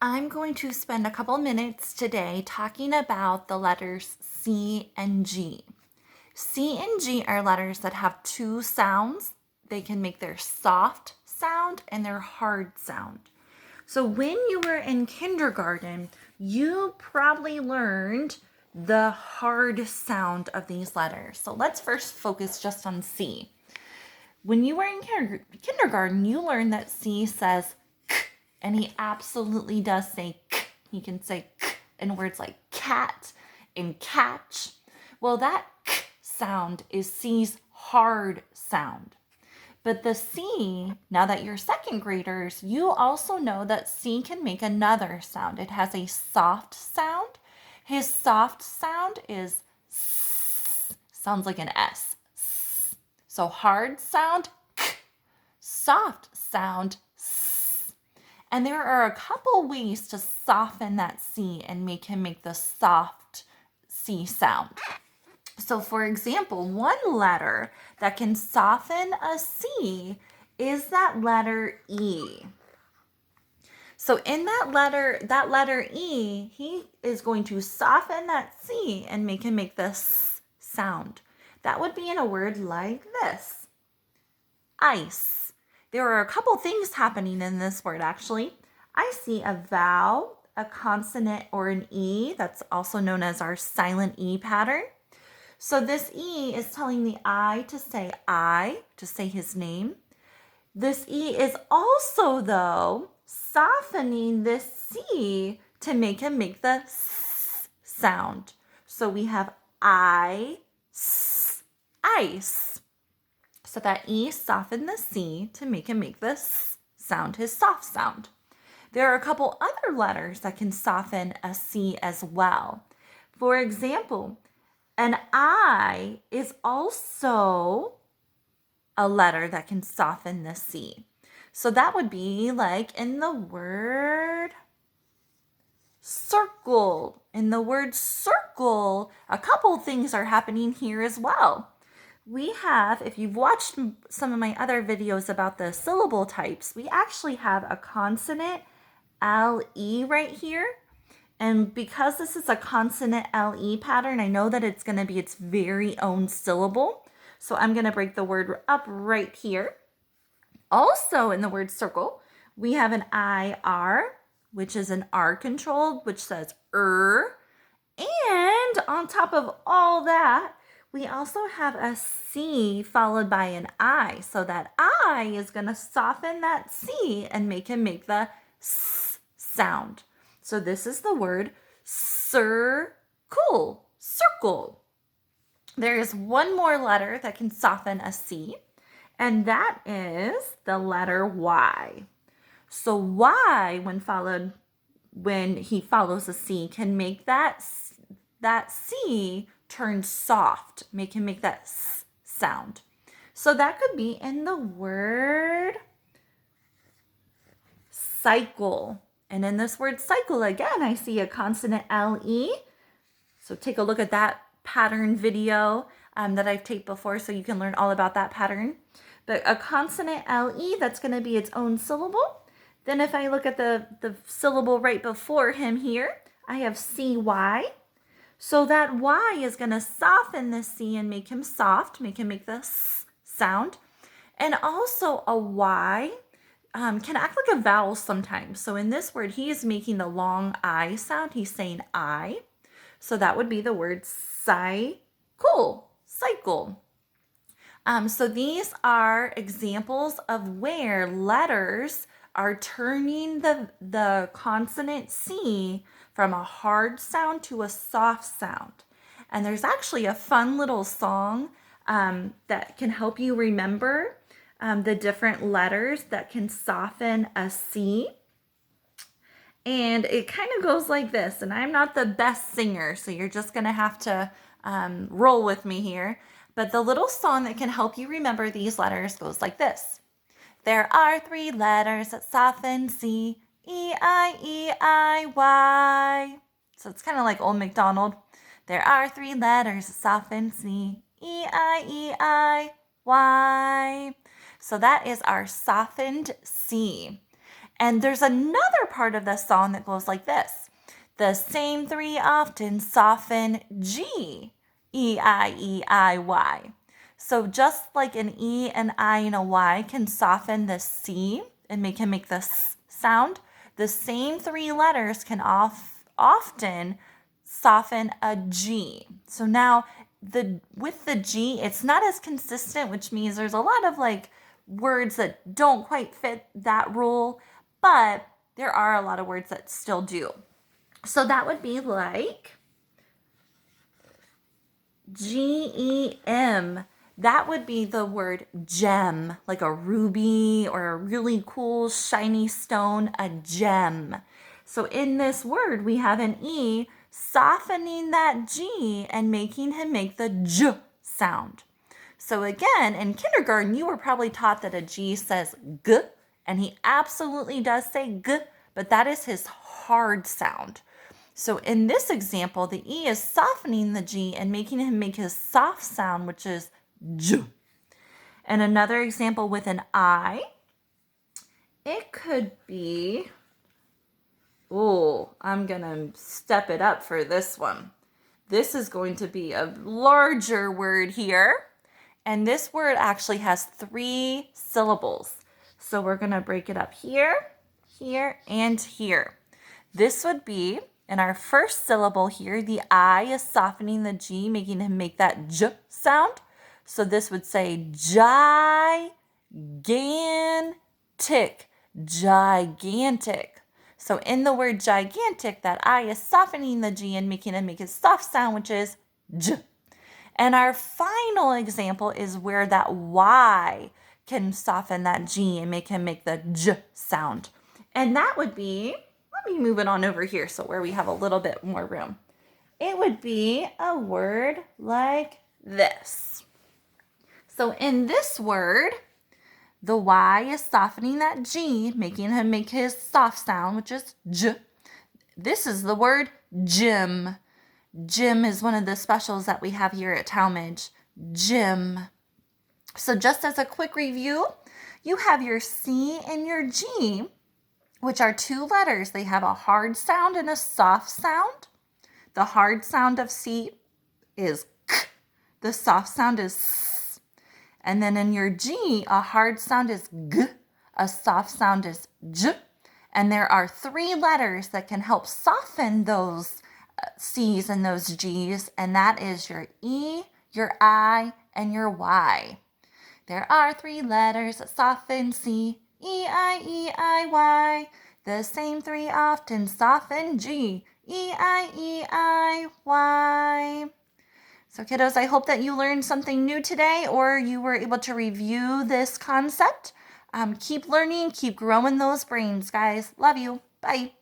I'm going to spend a couple minutes today talking about the letters C and G. C and G are letters that have two sounds. They can make their soft sound and their hard sound. So when you were in kindergarten, you probably learned the hard sound of these letters. So let's first focus just on C. When you were in kindergarten, you learned that C says k, and he absolutely does say k. He can say k in words like cat and catch. Well, that k sound is C's hard sound. But the C, now that you're second graders, you also know that C can make another sound. It has a soft sound. His soft sound is S, sounds like an S. So hard sound, k, soft sound, S. And there are a couple ways to soften that C and make him make the soft C sound. So for example, one letter that can soften a C is that letter E. So in that letter E, he is going to soften that C and make him make the S sound. That would be in a word like this, ice. There are a couple things happening in this word actually. I see a vowel, a consonant, or an E. That's also known as our silent E pattern. So this E is telling the I, to say his name. This E is also, though, softening this C to make him make the S sound. So we have ice. So that E softened the C to make him make the S sound, his soft sound. There are a couple other letters that can soften a C as well. For example, an I is also a letter that can soften the C. So that would be like in the word circle. In the word circle, a couple things are happening here as well. We have, if you've watched some of my other videos about the syllable types, we actually have a consonant LE right here. And because this is a consonant LE pattern, I know that it's going to be its very own syllable. So I'm going to break the word up right here. Also in the word circle, we have an IR, which is an R controlled, which says And on top of all that, we also have a C followed by an I. So that I is going to soften that C and make him make the S sound. So this is the word circle. There is one more letter that can soften a C, and that is the letter Y. So Y, when he follows a C, can make that C turn soft, make him make that S sound. So that could be in the word cycle. And in this word cycle, again, I see a consonant LE. So take a look at that pattern video that I've taped before so you can learn all about that pattern. But a consonant LE, that's going to be its own syllable. Then if I look at the syllable right before him here, I have CY. So that Y is going to soften the C and make him soft, make him make the S sound. And also a Y can act like a vowel sometimes. So in this word, he is making the long I sound. He's saying I. So that would be the word cycle. So these are examples of where letters are turning the consonant C from a hard sound to a soft sound. And there's actually a fun little song that can help you remember the different letters that can soften a C. And it kind of goes like this, and I'm not the best singer, so you're just going to have to roll with me here. But the little song that can help you remember these letters goes like this. There are 3 letters that soften C, E-I-E-I-Y. So it's kind of like Old MacDonald. There are 3 letters that soften C, E-I-E-I-Y. So that is our softened C. And there's another part of the song that goes like this. The same three often soften G, E-I-E-I-Y. So just like an E, an I, and a Y can soften the C and him make the S sound, the same three letters can often soften a G. So now with the G, it's not as consistent, which means there's a lot of like words that don't quite fit that rule, but there are a lot of words that still do. So that would be like G-E-M. That would be the word gem, like a ruby or a really cool shiny stone, a gem. So in this word, we have an E softening that G and making him make the J sound. So again, in kindergarten, you were probably taught that a G says G, and he absolutely does say G, but that is his hard sound. So in this example, the E is softening the G and making him make his soft sound, which is J. And another example with an I, it could be, I'm going to step it up for this one. This is going to be a larger word here. And this word actually has 3 syllables. So we're going to break it up here, here, and here. This would be, in our first syllable here, the I is softening the G, making him make that J sound. So this would say gigantic, gigantic. So in the word gigantic, that I is softening the G and making him make his soft sound, which is J. And our final example is where that Y can soften that G and make him make the J sound. And that would be, let me move it on over here so where we have a little bit more room. It would be a word like this. So in this word, the Y is softening that G, making him make his soft sound, which is J. This is the word gym. Gym is one of the specials that we have here at Talmadge. Gym. So just as a quick review, you have your C and your G, which are 2 letters. They have a hard sound and a soft sound. The hard sound of C is K. The soft sound is S. And then in your G, a hard sound is G. A soft sound is J. And there are 3 letters that can help soften those C's and those G's, and that is your E, your I, and your Y. There are 3 letters that soften C, E-I-E-I-Y. The same 3 often soften G, E-I-E-I-Y. So kiddos, I hope that you learned something new today, or you were able to review this concept. Keep learning, keep growing those brains, guys. Love you. Bye.